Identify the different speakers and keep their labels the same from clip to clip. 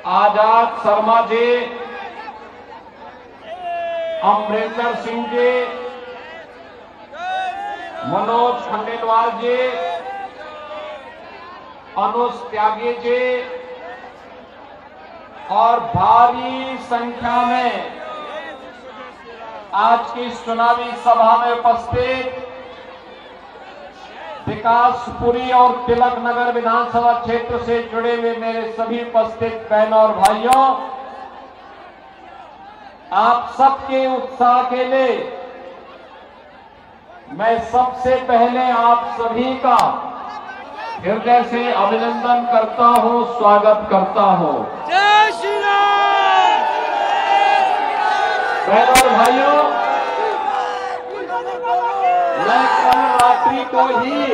Speaker 1: आजाद शर्मा जी, अमरिंदर सिंह जी, मनोज खंडेलवाल जी, अनुज त्यागी जी और भारी संख्या में आज की चुनावी सभा में उपस्थित विकासपुरी और तिलक नगर विधानसभा क्षेत्र से जुड़े हुए मेरे सभी उपस्थित बहनों और भाइयों, आप सबके उत्साह के लिए मैं सबसे पहले आप सभी का हृदय से अभिनंदन करता हूं, स्वागत करता हूं।
Speaker 2: जय श्री राम।
Speaker 1: बहनों और भाइयों, मैं कल रात्रि को ही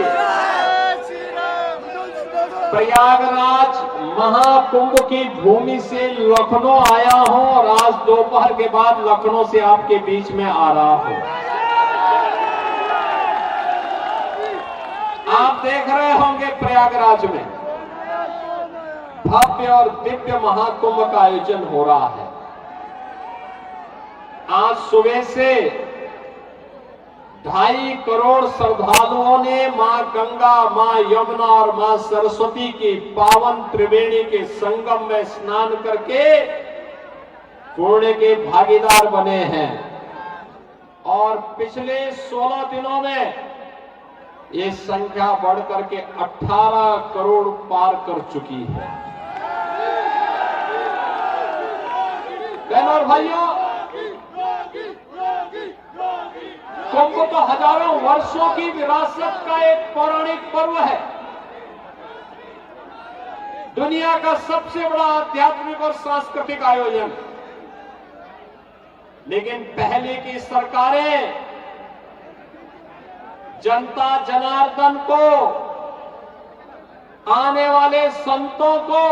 Speaker 1: प्रयागराज महाकुंभ की भूमि से लखनऊ आया हूं और आज दोपहर के बाद लखनऊ से आपके बीच में आ रहा हूं। आप देख रहे होंगे प्रयागराज में भव्य और दिव्य महाकुंभ का आयोजन हो रहा है। आज सुबह से 2.5 करोड़ श्रद्धालुओं ने मां गंगा, मां यमुना और मां सरस्वती की पावन त्रिवेणी के संगम में स्नान करके पुण्य के भागीदार बने हैं और पिछले 16 दिनों में ये संख्या बढ़कर के 18 करोड़ पार कर चुकी है। बहनों और भाइयों, कुंभ तो हजारों वर्षों की विरासत का एक पौराणिक पर्व है। दुनिया का सबसे बड़ा आध्यात्मिक और सांस्कृतिक आयोजन। लेकिन पहले की सरकारें जनता जनार्दन को, आने वाले संतों को,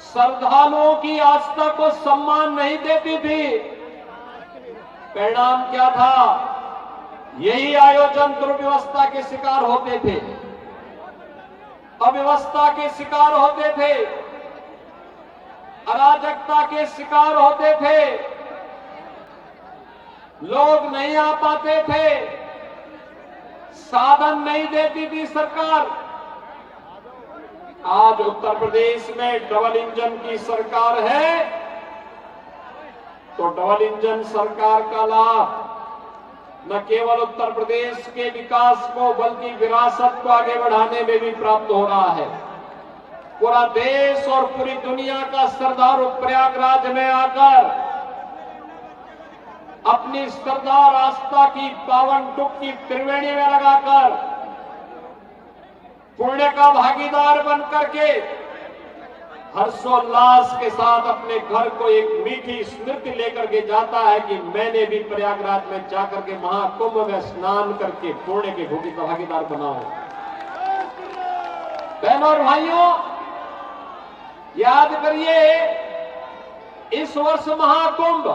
Speaker 1: श्रद्धालुओं की आस्था को सम्मान नहीं देती थी। परिणाम क्या था? यही आयोजन दुर्व्यवस्था के शिकार होते थे, अव्यवस्था के शिकार होते थे, अराजकता के शिकार होते थे, लोग नहीं आ पाते थे, साधन नहीं देती थी सरकार। आज उत्तर प्रदेश में डबल इंजन की सरकार है, तो डबल इंजन सरकार का लाभ न केवल उत्तर प्रदेश के विकास को बल्कि विरासत को आगे बढ़ाने में भी प्राप्त हो रहा है। पूरा देश और पूरी दुनिया का श्रद्धालु प्रयागराज में आकर अपनी श्रद्धा और आस्था की पावन डुबकी त्रिवेणी में लगाकर पुण्य का भागीदार बनकर के हर्षोल्लास के साथ अपने घर को एक मीठी स्मृति लेकर के जाता है कि मैंने भी प्रयागराज में जाकर के महाकुंभ में स्नान करके पुण्य के भूखी का भागीदार बना हूं। बहनों और भाइयों, याद करिए, इस वर्ष महाकुंभ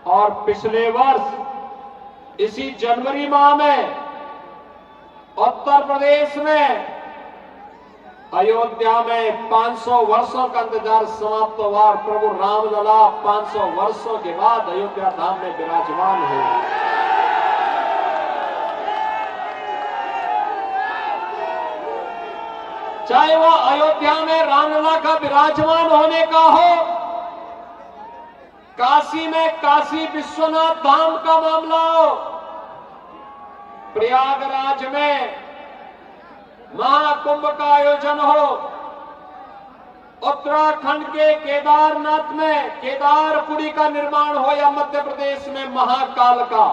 Speaker 1: और पिछले वर्ष इसी जनवरी माह में उत्तर प्रदेश में अयोध्या में 500 वर्षों का इंतजार समाप्त हुआ और प्रभु रामलला 500 वर्षों के बाद अयोध्या धाम में विराजमान हुए। चाहे वो अयोध्या में रामलला का विराजमान होने का हो, काशी में काशी विश्वनाथ धाम का मामला हो, प्रयागराज में महाकुंभ का आयोजन हो, उत्तराखंड के केदारनाथ में केदारपुरी का निर्माण हो या मध्य प्रदेश में महाकाल का,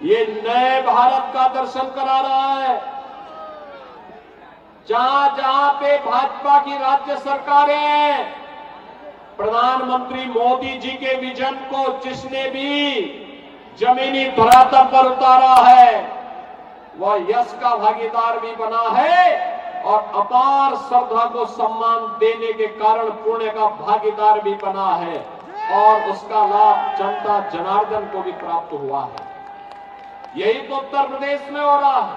Speaker 1: ये नए भारत का दर्शन करा रहा है। जहां जहां पे भाजपा की राज्य सरकारें हैं, प्रधानमंत्री मोदी जी के विजन को जिसने भी जमीनी धरातल पर उतारा है, वह यश का भागीदार भी बना है और अपार श्रद्धा को सम्मान देने के कारण पुण्य का भागीदार भी बना है और उसका लाभ जनता जनार्दन को भी प्राप्त हुआ है। यही तो उत्तर प्रदेश में हो रहा है,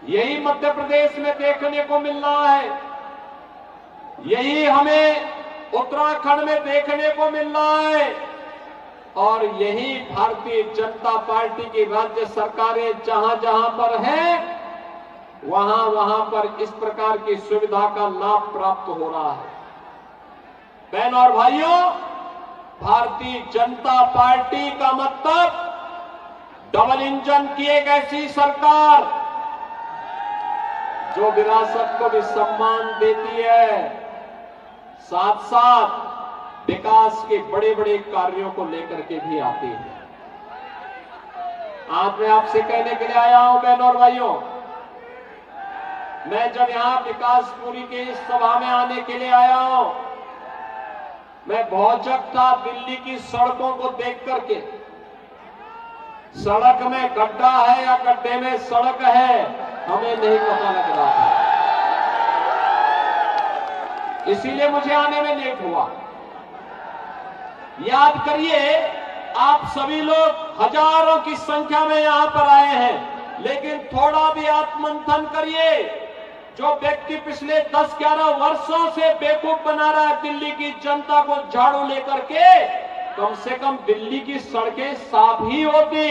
Speaker 1: यही मध्य प्रदेश में देखने को मिल रहा है। यही हमें उत्तराखंड में देखने को मिल रहा है और यही भारतीय जनता पार्टी की राज्य सरकारें जहां जहां पर हैं वहां वहां पर इस प्रकार की सुविधा का लाभ प्राप्त हो रहा है। बहन और भाइयों, भारतीय जनता पार्टी का मतलब डबल इंजन की एक ऐसी सरकार जो विरासत को भी सम्मान देती है, साथ साथ विकास के बड़े बड़े कार्यों को लेकर के भी आती है। आज मैं आपसे कहने के लिए आया हूं बहनों और भाइयों, मैं जब यहां विकासपुरी के इस सभा में आने के लिए आया हूं, मैं भौचक था दिल्ली की सड़कों को देख करके। सड़क में गड्ढा है या गड्ढे में सड़क है हमें नहीं पता लग रहा था, इसीलिए मुझे आने में लेट हुआ। याद करिए, आप सभी लोग हजारों की संख्या में यहां पर आए हैं, लेकिन थोड़ा भी आत्ममंथन करिए। जो व्यक्ति पिछले 10-11 वर्षों से बेवकूफ बना रहा है दिल्ली की जनता को झाड़ू लेकर के, कम से कम दिल्ली की सड़कें साफ ही होती,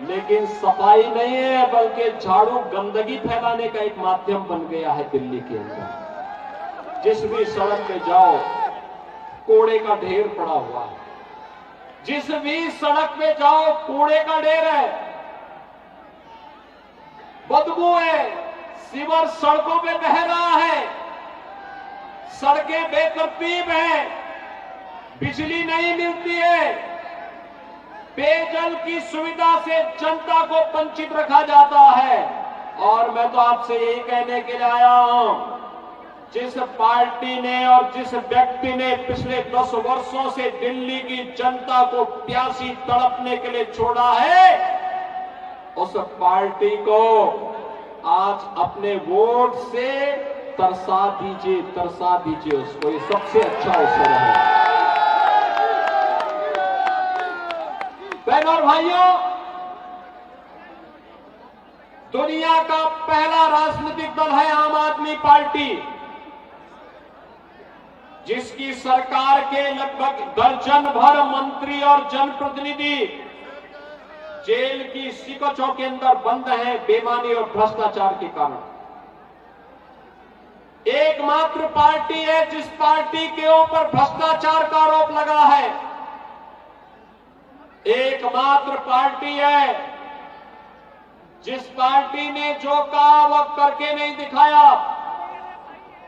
Speaker 1: लेकिन सफाई नहीं है, बल्कि झाड़ू गंदगी फैलाने का एक माध्यम बन गया है दिल्ली के अंदर। जिस भी सड़क पे जाओ कूड़े का ढेर पड़ा हुआ है, जिस भी सड़क पे जाओ कूड़े का ढेर है, बदबू है, सीवर सड़कों पे बह रहा है, सड़कें बेतरतीब हैं, बिजली नहीं मिलती है, पेयजल की सुविधा से जनता को वंचित रखा जाता है। और मैं तो आपसे यही कहने के लिए आया हूं, जिस पार्टी ने और जिस व्यक्ति ने पिछले 10 वर्षों से दिल्ली की जनता को प्यासी तड़पने के लिए छोड़ा है, उस पार्टी को आज अपने वोट से तरसा दीजिए उसको। ये सबसे अच्छा अवसर है। बहनों और भाइयों, दुनिया का पहला राजनीतिक दल है आम आदमी पार्टी, जिसकी सरकार के लगभग दर्जन भर मंत्री और जनप्रतिनिधि जेल की सिकोचों के अंदर बंद हैं बेईमानी और भ्रष्टाचार के कारण। एकमात्र पार्टी है जिस पार्टी के ऊपर भ्रष्टाचार का आरोप लगा है, एकमात्र पार्टी है जिस पार्टी ने जो कहा वह करके नहीं दिखाया।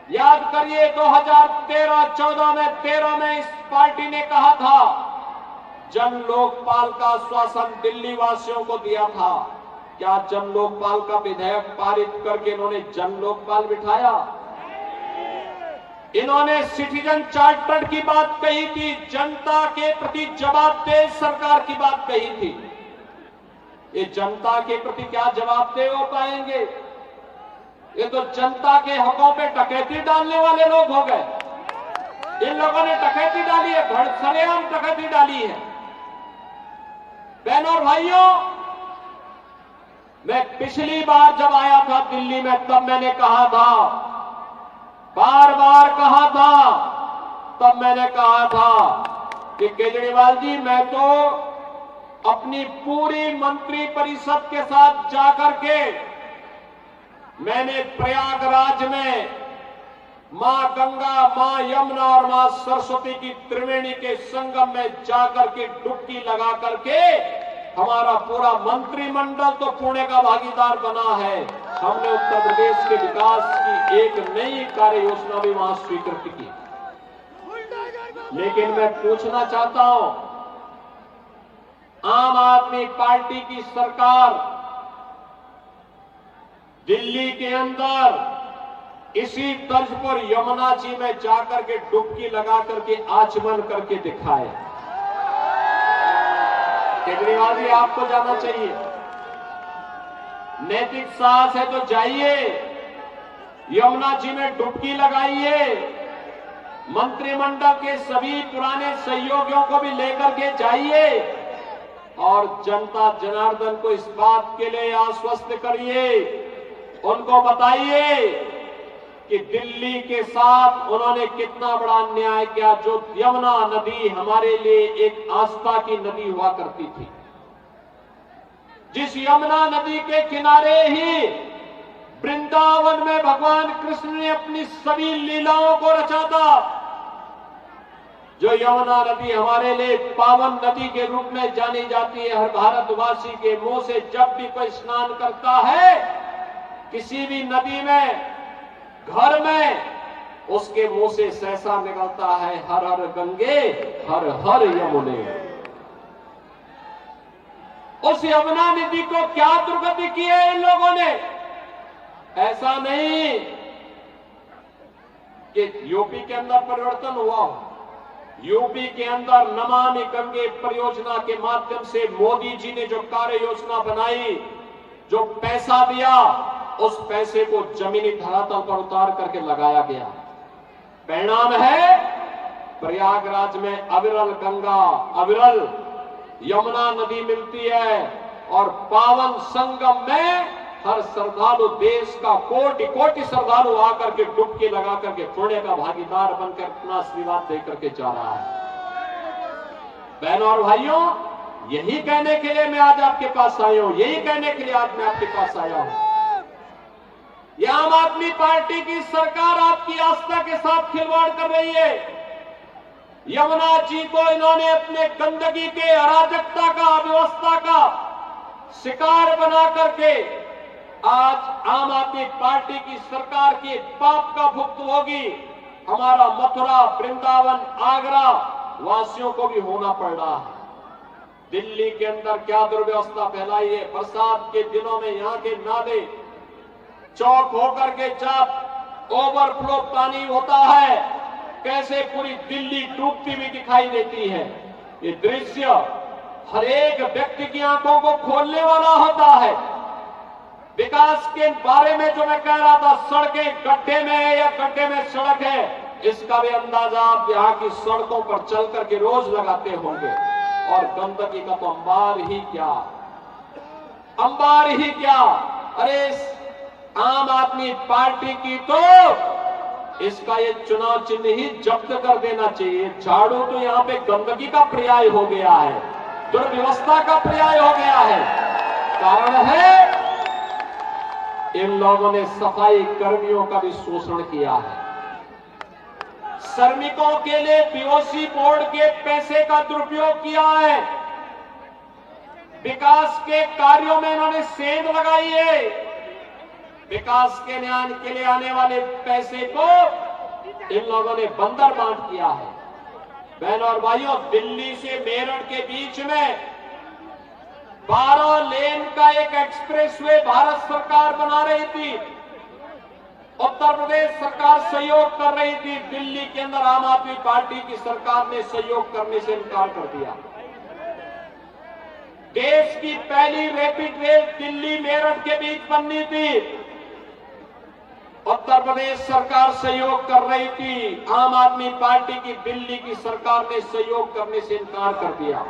Speaker 1: याद करिए 2013-14 में 13 में इस पार्टी ने कहा था जन लोकपाल का आश्वासन दिल्ली वासियों को दिया था। क्या जन लोकपाल का विधेयक पारित करके इन्होंने जन लोकपाल बिठाया? इन्होंने सिटीजन चार्टर की बात कही थी, जनता के प्रति जवाबदेह सरकार की बात कही थी। ये जनता के प्रति क्या जवाबदेह हो पाएंगे? ये तो जनता के हकों पे डकैती डालने वाले लोग हो गए। इन लोगों ने डकैती डाली है, सरेआम डकैती डाली है। बहनों और भाइयों, मैं पिछली बार जब आया था दिल्ली में तब मैंने कहा था, बार बार कहा था, तब मैंने कहा था कि केजरीवाल जी, मैं तो अपनी पूरी मंत्री परिषद के साथ जाकर के मैंने प्रयागराज में मां गंगा, मां यमुना और मां सरस्वती की त्रिवेणी के संगम में जाकर के डुबकी लगा करके हमारा पूरा मंत्रिमंडल तो पुणे का भागीदार बना है। हमने उत्तर प्रदेश के विकास की एक नई कार्य योजना भी वहां स्वीकृत की। लेकिन मैं पूछना चाहता हूं, आम आदमी पार्टी की सरकार दिल्ली के अंदर इसी तर्ज पर यमुना जी में जाकर के डुबकी लगा करके आचमन करके दिखाए। केजरीवाल जी, आपको जाना चाहिए, नैतिक साहस है तो जाइए, यमुना जी में डुबकी लगाइए, मंत्रिमंडल के सभी पुराने सहयोगियों को भी लेकर के जाइए और जनता जनार्दन को इस बात के लिए आश्वस्त करिए, उनको बताइए कि दिल्ली के साथ उन्होंने कितना बड़ा अन्याय किया। जो यमुना नदी हमारे लिए एक आस्था की नदी हुआ करती थी, जिस यमुना नदी के किनारे ही वृंदावन में भगवान कृष्ण ने अपनी सभी लीलाओं को रचा था, जो यमुना नदी हमारे लिए पावन नदी के रूप में जानी जाती है। हर भारतवासी के मुंह से जब भी कोई स्नान करता है किसी भी नदी में, घर में, उसके मुंह से सहसा निकलता है, हर हर गंगे हर हर यमुने। उस यमुना नदी को क्या दुर्गति की है इन लोगों ने? ऐसा नहीं कि यूपी के अंदर परिवर्तन हुआ। यूपी के अंदर नमामि गंगे परियोजना के माध्यम से मोदी जी ने जो कार्य योजना बनाई, जो पैसा दिया, उस पैसे को जमीनी धरातल पर उतार करके लगाया गया। परिणाम है प्रयागराज में अविरल गंगा, अविरल यमुना नदी मिलती है और पावन संगम में हर श्रद्धालु, देश का कोटि कोटि श्रद्धालु आकर के डुबकी लगा करके पुण्य का भागीदार बनकर अपना आशीर्वाद देकर के जा रहा है। बहनों और भाइयों, यही कहने के लिए मैं आज आपके पास आया हूं, यही कहने के लिए आज मैं आपके पास आया हूं। यह आम आदमी पार्टी की सरकार आपकी आस्था के साथ खिलवाड़ कर रही है। यमुना जी को इन्होंने अपने गंदगी के, अराजकता का, अव्यवस्था का शिकार बना करके आज आम आदमी पार्टी की सरकार की पाप का भुगतान हमारा मथुरा, वृंदावन, आगरा वासियों को भी होना पड़ रहा है। दिल्ली के अंदर क्या दुर्व्यवस्था फैलाई है। बरसात के दिनों में यहाँ के नाले चौक होकर के जब ओवरफ्लो पानी होता है, कैसे पूरी दिल्ली डूबती हुई दिखाई देती है। ये दृश्य हर एक व्यक्ति की आंखों को खोलने वाला होता है। विकास के बारे में जो मैं कह रहा था, सड़कें गड्ढे में है या गड्ढे में सड़क है, इसका भी अंदाजा आप यहाँ की सड़कों पर चल करके रोज लगाते होंगे। और गंदगी का तो अंबार ही क्या, अंबार ही क्या। अरे आम आदमी पार्टी की तो इसका ये चुनाव चिन्ह ही जब्त कर देना चाहिए। झाड़ू तो यहाँ पे गंदगी का पर्याय हो गया है, दुर्व्यवस्था का पर्याय हो गया है। कारण है इन लोगों ने सफाई कर्मियों का भी शोषण किया है। श्रमिकों के लिए पीओसी बोर्ड के पैसे का दुरुपयोग किया है। विकास के कार्यों में इन्होंने सेंध लगाई है। विकास के न्याय के लिए आने वाले पैसे को इन लोगों ने बंदर बांट किया है। बहनों और भाइयों, दिल्ली से मेरठ के बीच में 12 लेन का एक एक्सप्रेसवे भारत सरकार बना रही थी। उत्तर प्रदेश सरकार सहयोग कर रही थी। दिल्ली के अंदर आम आदमी पार्टी की सरकार ने सहयोग करने से इनकार कर दिया। देश की पहली रैपिड रेल दिल्ली मेरठ के बीच बननी थी। उत्तर प्रदेश सरकार सहयोग कर रही थी। आम आदमी पार्टी की दिल्ली की सरकार ने सहयोग करने से इनकार कर दिया।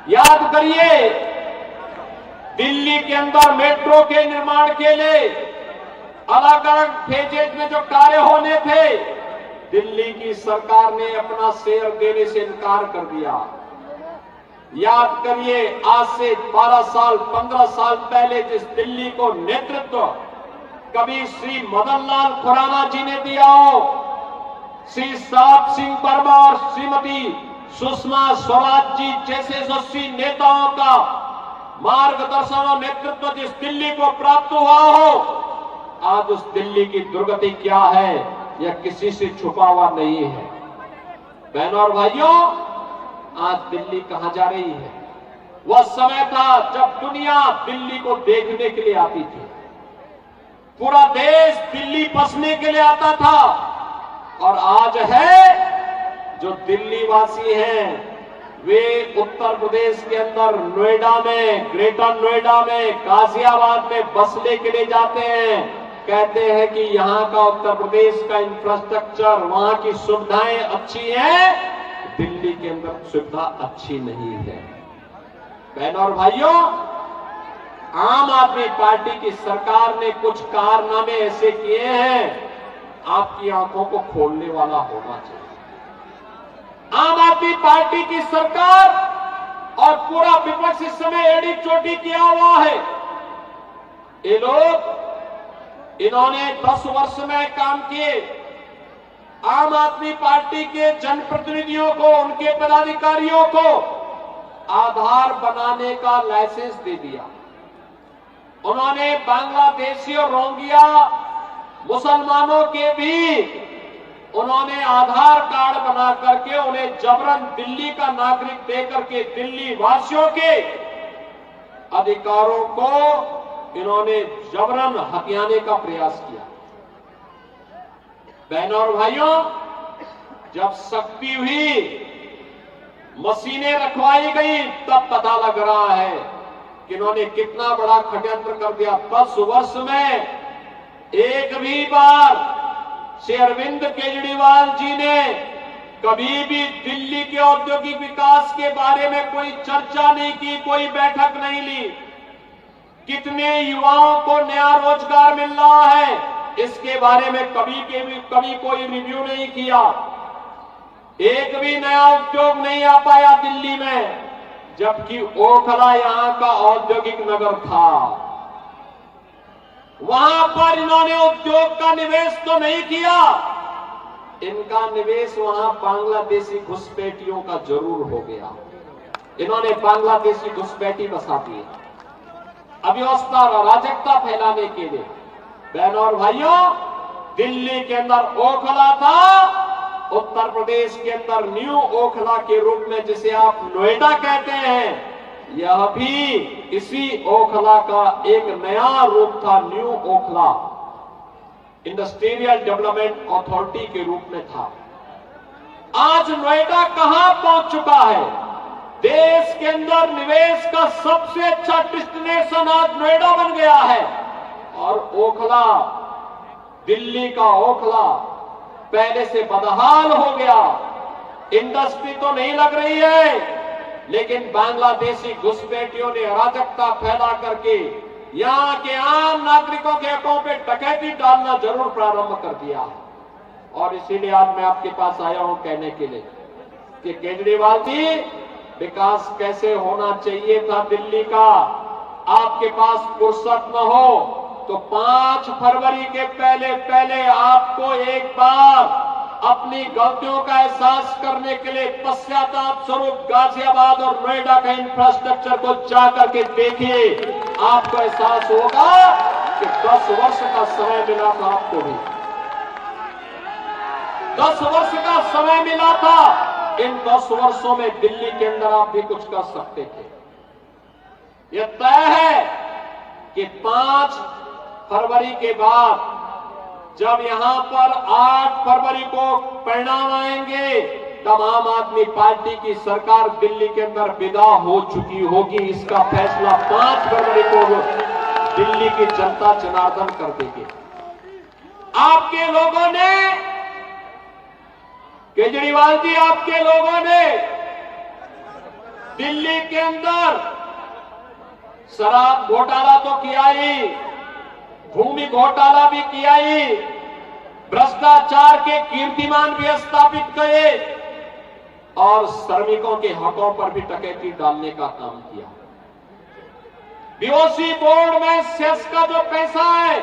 Speaker 1: याद करिए, दिल्ली के अंदर मेट्रो के निर्माण के लिए अलग अलग फेजेज में जो कार्य होने थे, दिल्ली की सरकार ने अपना शेयर देने से इनकार कर दिया। याद करिए, आज से 12 साल 15 साल पहले जिस दिल्ली को नेतृत्व कभी श्री मदन लाल खुराना जी ने दिया हो, श्री साहब सिंह वर्मा और श्रीमती सुषमा स्वराज जी जैसे यशस्वी नेताओं का मार्गदर्शन और नेतृत्व जिस दिल्ली को प्राप्त हुआ हो, आज उस दिल्ली की दुर्गति क्या है यह किसी से छुपा हुआ नहीं है। बहनों और भाइयों, आज दिल्ली कहां जा रही है? वह समय था जब दुनिया दिल्ली को देखने के लिए आती थी। पूरा देश दिल्ली बसने के लिए आता था। और आज है जो दिल्ली वासी हैं वे उत्तर प्रदेश के अंदर नोएडा में, ग्रेटर नोएडा में, गाजियाबाद में बसने के लिए जाते हैं। कहते हैं कि यहाँ का उत्तर प्रदेश का इंफ्रास्ट्रक्चर, वहां की सुविधाएं अच्छी हैं, दिल्ली के अंदर सुविधा अच्छी नहीं है। बहनों और भाइयों, आम आदमी पार्टी की सरकार ने कुछ कारनामे ऐसे किए हैं, आपकी आंखों को खोलने वाला होना चाहिए। आम आदमी पार्टी की सरकार और पूरा विपक्ष इस समय एड़ी चोटी किया हुआ है। ये लोग, इन्होंने 10 वर्ष में काम किए। आम आदमी पार्टी के जनप्रतिनिधियों को, उनके पदाधिकारियों को आधार बनाने का लाइसेंस दे दिया। उन्होंने बांग्लादेशी और रोहिंग्या मुसलमानों के भी उन्होंने आधार कार्ड बना करके उन्हें जबरन दिल्ली का नागरिक देकर के दिल्ली वासियों के अधिकारों को इन्होंने जबरन हथियाने का प्रयास किया। बहनों और भाइयों, जब सख्ती हुई, मशीनें रखवाई गई, तब पता लग रहा है कि इन्होंने कितना बड़ा षड्यंत्र कर दिया। 10 वर्ष में एक भी बार श्री अरविंद केजरीवाल जी ने कभी भी दिल्ली के औद्योगिक विकास के बारे में कोई चर्चा नहीं की, कोई बैठक नहीं ली। कितने युवाओं को नया रोजगार मिल रहा है, इसके बारे में कभी कोई रिव्यू नहीं किया। एक भी नया उद्योग नहीं आ पाया दिल्ली में, जबकि ओखला यहां का औद्योगिक नगर था। वहां पर इन्होंने उद्योग का निवेश तो नहीं किया, इनका निवेश वहां बांग्लादेशी घुसपैठियों का जरूर हो गया। इन्होंने बांग्लादेशी घुसपैठी बसा दिए अव्यवस्था और अराजकता फैलाने के लिए। बहनों और भाइयों, दिल्ली के अंदर ओखला था, उत्तर प्रदेश के अंदर न्यू ओखला के रूप में जिसे आप नोएडा कहते हैं, यह भी इसी ओखला का एक नया रूप था। New Okhla industrial development authority के रूप में था। आज नोएडा कहां पहुंच चुका है? देश के अंदर निवेश का सबसे अच्छा डेस्टिनेशन आज नोएडा बन गया है। और ओखला, दिल्ली का ओखला पहले से बदहाल हो गया। इंडस्ट्री तो नहीं लग रही है, लेकिन बांग्लादेशी घुसपैठियों ने अराजकता फैला करके यहां के आम नागरिकों के अकाउंट पे डकैती डालना जरूर प्रारंभ कर दिया है। और इसीलिए आज मैं आपके पास आया हूं कहने के लिए कि केजरीवाल जी, विकास कैसे होना चाहिए था दिल्ली का, आपके पास फुर्सत न हो तो 5 फरवरी के पहले आपको एक बार अपनी गलतियों का एहसास करने के लिए पश्चाताप स्वरूप गाजियाबाद और नोएडा का इंफ्रास्ट्रक्चर को जाकर के देखिए। आपको एहसास होगा कि 10 वर्ष का समय मिला था आपको भी, 10 वर्ष का समय मिला था। इन 10 वर्षों में दिल्ली के अंदर आप भी कुछ कर सकते थे। यह तय है कि 5 फरवरी के बाद जब यहां पर 8 फरवरी को परिणाम आएंगे, तब आम आदमी पार्टी की सरकार दिल्ली के अंदर विदा हो चुकी होगी। इसका फैसला 5 फरवरी को दिल्ली की जनता जनार्दन कर देगी। आपके लोगों ने, केजरीवाल जी, आपके लोगों ने दिल्ली के अंदर शराब घोटाला तो किया ही, भूमि घोटाला भी किया ही, भ्रष्टाचार के कीर्तिमान भी स्थापित किए और श्रमिकों के हकों पर भी डकैती डालने का काम किया। बीओसी बोर्ड में सेस का जो पैसा है,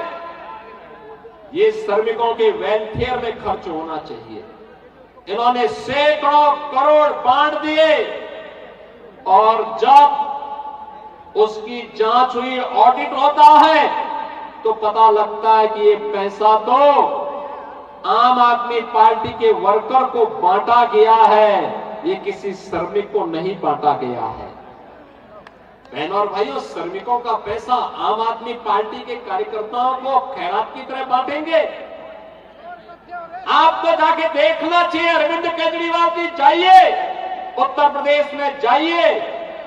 Speaker 1: ये श्रमिकों के वेलफेयर में खर्च होना चाहिए। इन्होंने सैकड़ों करोड़ बांट दिए और जब उसकी जांच हुई, ऑडिट होता है, तो पता लगता है कि ये पैसा तो आम आदमी पार्टी के वर्कर को बांटा गया है, ये किसी श्रमिक को नहीं बांटा गया है। बहनों और भाइयों, श्रमिकों का पैसा आम आदमी पार्टी के कार्यकर्ताओं को खैरात की तरह बांटेंगे? आपको जाके देखना चाहिए। अरविंद केजरीवाल जी, जाइए उत्तर प्रदेश में, जाइए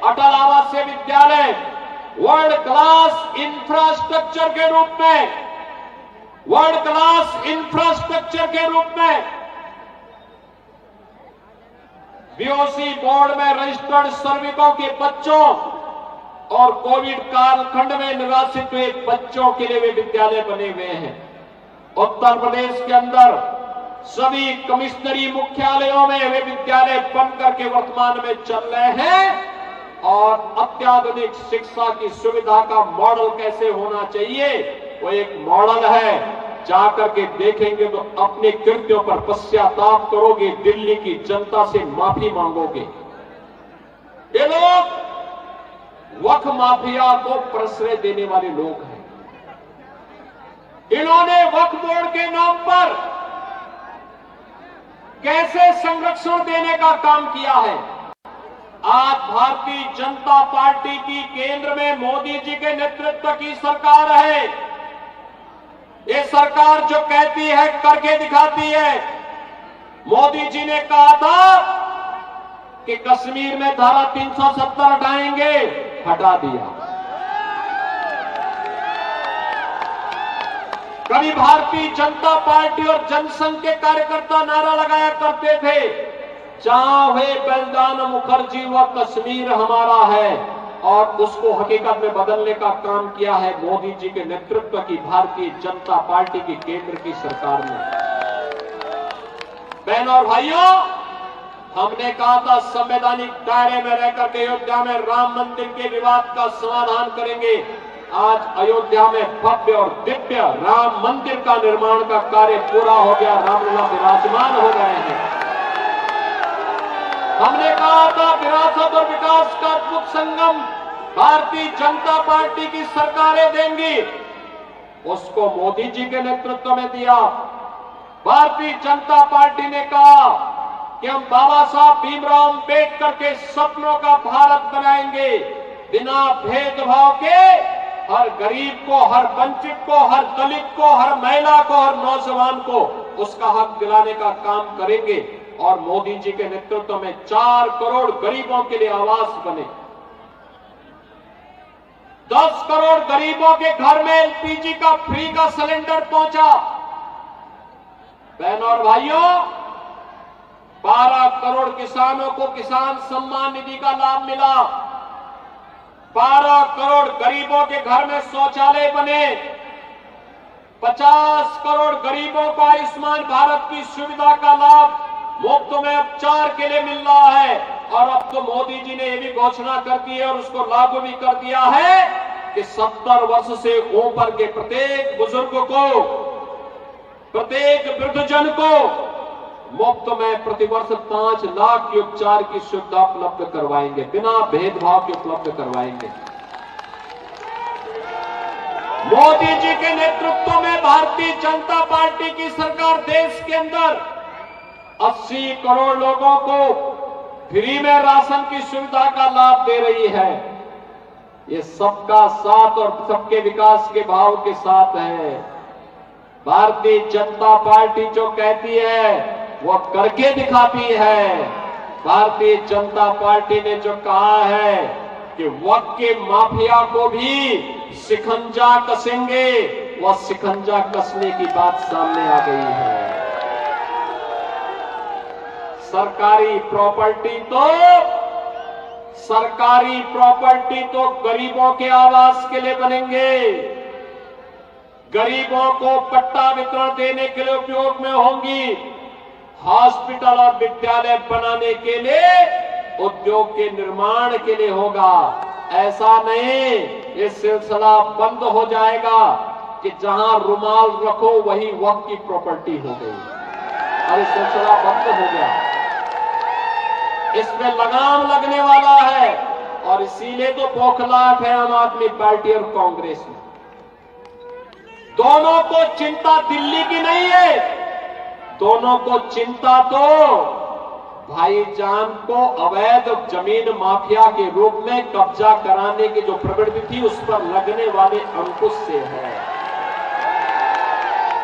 Speaker 1: अटल आवासीय विद्यालय वर्ल्ड क्लास इंफ्रास्ट्रक्चर के रूप में, वर्ल्ड क्लास इंफ्रास्ट्रक्चर के रूप में बीओसी बोर्ड में रजिस्टर्ड श्रमिकों के बच्चों और कोविड कालखंड में निराश्रित हुए बच्चों के लिए वे विद्यालय बने हुए हैं। उत्तर प्रदेश के अंदर सभी कमिश्नरी मुख्यालयों में वे विद्यालय बन करके वर्तमान में चल रहे हैं और अत्याधुनिक शिक्षा की सुविधा का मॉडल कैसे होना चाहिए वो एक मॉडल है। जाकर के देखेंगे तो अपने कृत्यों पर पश्चाताप करोगे, दिल्ली की जनता से माफी मांगोगे। ये लोग वक्फ माफिया को प्रश्रय देने वाले लोग हैं। इन्होंने वक्फ बोर्ड के नाम पर कैसे संरक्षण देने का काम किया है। आज भारतीय जनता पार्टी की केंद्र में मोदी जी के नेतृत्व की सरकार है। ये सरकार जो कहती है करके दिखाती है। मोदी जी ने कहा था कि कश्मीर में धारा 370 हटाएंगे, हटा दिया। कभी भारतीय जनता पार्टी और जनसंघ के कार्यकर्ता नारा लगाया करते थे, जहां हुए बलिदान मुखर्जी व कश्मीर हमारा है, और उसको हकीकत में बदलने का काम किया है मोदी जी के नेतृत्व की भारतीय जनता पार्टी की केंद्र की सरकार ने। बहनों और भाइयों, हमने कहा था संवैधानिक दायरे में रहकर के अयोध्या में राम मंदिर के विवाद का समाधान करेंगे। आज अयोध्या में भव्य और दिव्य राम मंदिर का निर्माण का कार्य पूरा हो गया, रामलला विराजमान हो गए हैं। हमने कहा था विरासत और विकास का अद्भुत संगम भारतीय जनता पार्टी की सरकारें देंगी, उसको मोदी जी के नेतृत्व में दिया। भारतीय जनता पार्टी ने कहा कि हम बाबा साहब भीमराव अंबेडकर के सपनों का भारत बनाएंगे, बिना भेदभाव के हर गरीब को, हर वंचित को, हर दलित को, हर महिला को, हर नौजवान को उसका हक दिलाने का काम करेंगे। और मोदी जी के नेतृत्व में 4 करोड़ गरीबों के लिए आवास बने, 10 करोड़ गरीबों के घर में एलपीजी का फ्री का सिलेंडर पहुंचा। बहनों और भाइयों, 12 करोड़ किसानों को किसान सम्मान निधि का लाभ मिला, 12 करोड़ गरीबों के घर में शौचालय बने, 50 करोड़ गरीबों को आयुष्मान भारत की सुविधा का लाभ मुफ्त में उपचार के लिए मिल रहा है। और अब तो मोदी जी ने यह भी घोषणा कर दी है और उसको लागू भी कर दिया है कि 70 वर्ष से ऊपर के प्रत्येक बुजुर्ग को, प्रत्येक वृद्धजन को मुफ्त में प्रतिवर्ष 5 लाख की उपचार की सुविधा उपलब्ध करवाएंगे, बिना भेदभाव के उपलब्ध करवाएंगे। मोदी जी के नेतृत्व में भारतीय जनता पार्टी की सरकार देश के अंदर 80 करोड़ लोगों को फ्री में राशन की सुविधा का लाभ दे रही है। ये सबका साथ और सबके विकास के भाव के साथ है। भारतीय जनता पार्टी जो कहती है वो करके दिखाती है। भारतीय जनता पार्टी ने जो कहा है कि वक्त के माफिया को भी शिकंजा कसेंगे, वह शिकंजा कसने की बात सामने आ गई है। सरकारी प्रॉपर्टी तो गरीबों के आवास के लिए बनेंगे, गरीबों को पट्टा वितरण देने के लिए उपयोग में होंगी, हॉस्पिटल और विद्यालय बनाने के लिए, उद्योग के निर्माण के लिए होगा। ऐसा नहीं ये सिलसिला बंद हो जाएगा कि जहां रुमाल रखो वही वक्त की प्रॉपर्टी हो गई। अरे सिलसिला बंद हो गया, इसमें लगाम लगने वाला है। और इसीलिए तो बौखलाहट है आम आदमी पार्टी और कांग्रेस में। दोनों को चिंता दिल्ली की नहीं है, दोनों को चिंता तो भाईजान को अवैध जमीन माफिया के रूप में कब्जा कराने की जो प्रवृत्ति थी उस पर लगने वाले अंकुश से है।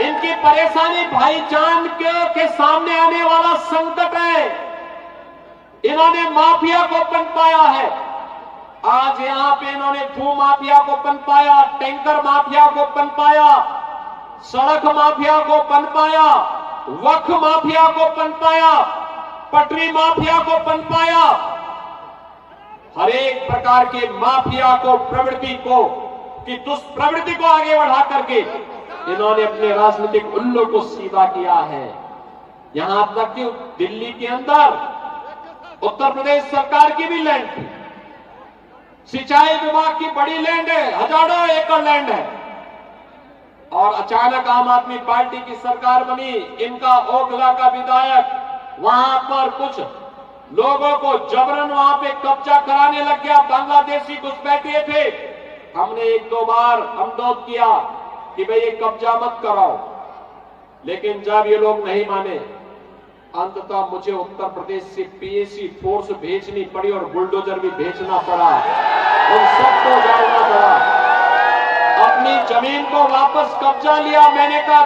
Speaker 1: इनकी परेशानी भाईजान के सामने आने वाला संकट है। इन्होंने माफिया को पनपाया है। आज यहां पे इन्होंने भू माफिया को पनपाया, टैंकर माफिया को पनपाया, सड़क माफिया को पनपाया, वक्फ माफिया को पनपाया, पटरी माफिया को पनपाया। हर एक प्रकार के माफिया को, प्रवृत्ति को, कि दुष्प्रवृत्ति को आगे बढ़ा करके इन्होंने अपने राजनीतिक उल्लू को सीधा किया है। यहां तक कि दिल्ली के अंदर उत्तर प्रदेश सरकार की भी लैंड थी, सिंचाई विभाग की बड़ी लैंड है, हजारों एकड़ लैंड है, और अचानक आम आदमी पार्टी की सरकार बनी। इनका ओखला का विधायक वहां पर कुछ लोगों को जबरन वहां पे कब्जा कराने लग गया। बांग्लादेशी घुसपैठिए थे। हमने एक दो बार अनुरोध किया कि भाई ये कब्जा मत कराओ, लेकिन जब ये लोग नहीं माने, अंततः मुझे उत्तर प्रदेश से पीएसी फोर्स भेजनी पड़ी और बुलडोजर भी भेजना पड़ा। उन सबको जाना पड़ा, अपनी जमीन को वापस कब्जा लिया। मैंने कहा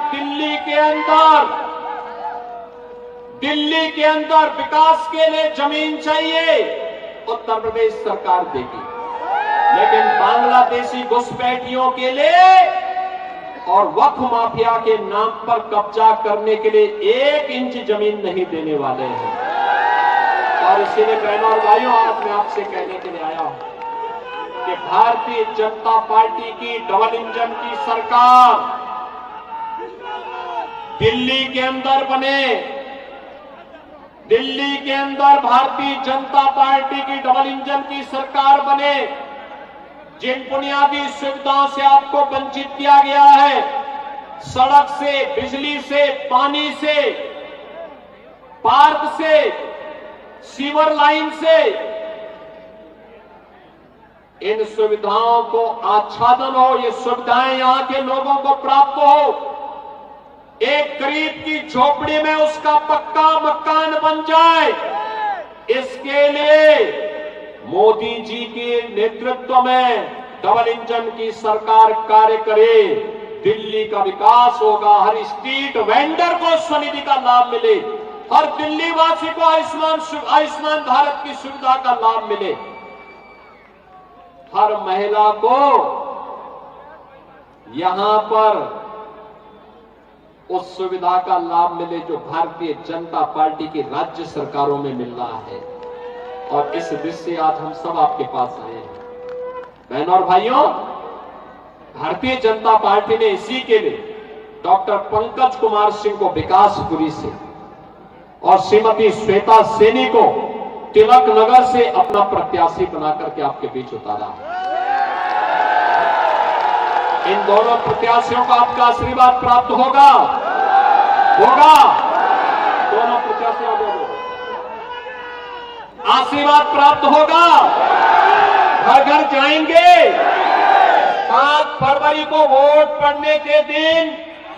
Speaker 1: दिल्ली के अंदर विकास के लिए जमीन चाहिए, उत्तर प्रदेश सरकार देगी, लेकिन बांग्लादेशी घुसपैठियों के लिए और वक्फ माफिया के नाम पर कब्जा करने के लिए 1 इंच जमीन नहीं देने वाले हैं। और इसीलिए बहनों और भाइयों, आज मैं आपसे कहने के लिए आया हूं कि भारतीय जनता पार्टी की डबल इंजन की सरकार दिल्ली के अंदर बने। दिल्ली के अंदर भारतीय जनता पार्टी की डबल इंजन की सरकार बने। जिन बुनियादी सुविधाओं से आपको वंचित किया गया है, सड़क से, बिजली से, पानी से, पार्क से, सीवर लाइन से, इन सुविधाओं को आच्छादन हो, ये सुविधाएं यहां के लोगों को प्राप्त हो, एक गरीब की झोपड़ी में उसका पक्का मकान बन जाए, इसके लिए मोदी जी के नेतृत्व में डबल इंजन की सरकार कार्य करे। दिल्ली का विकास होगा, हर स्ट्रीट वेंडर को स्वनिधि का लाभ मिले, हर दिल्ली वासी को आयुष्मान भारत की सुविधा का लाभ मिले, हर महिला को यहां पर उस सुविधा का लाभ मिले जो भारतीय जनता पार्टी की राज्य सरकारों में मिल रहा है। और इस दृष्टि से आज हम सब आपके पास आए हैं। बहनों और भाइयों, भारतीय जनता पार्टी ने इसी के लिए डॉक्टर पंकज कुमार सिंह को विकासपुरी से और श्रीमती श्वेता सैनी को तिलक नगर से अपना प्रत्याशी बनाकर के आपके बीच उतारा। इन दोनों प्रत्याशियों को आपका आशीर्वाद प्राप्त होगा। दोनों प्रत्याशियों को आशीर्वाद प्राप्त होगा। घर घर जाएंगे। 5 फरवरी को वोट पड़ने के दिन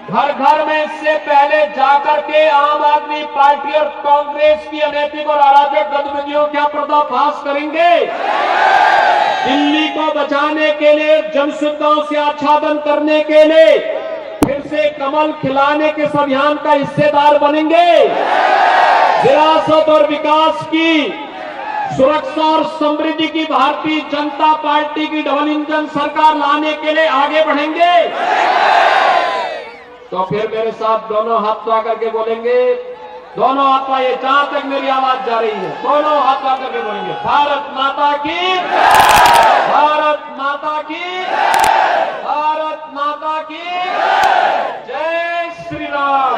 Speaker 1: घर घर में इससे पहले जाकर के आम आदमी पार्टी और कांग्रेस की अनैतिक और अराजक गतिविधियों का पर्दाफाश करेंगे। दिल्ली को बचाने के लिए, जन सुविधाओं से आच्छादन करने के लिए फिर से कमल खिलाने के इस अभियान का हिस्सेदार बनेंगे। विरासत और विकास की, सुरक्षा और समृद्धि की भारतीय जनता पार्टी की डबल इंजन सरकार लाने के लिए आगे बढ़ेंगे। तो फिर मेरे साथ दोनों हाथ उठा करके बोलेंगे, दोनों हाथ, ये जहां तक मेरी आवाज जा रही है, दोनों हाथ उठा करके बोलेंगे, भारत माता की, भारत माता की, भारत माता की जय श्री राम।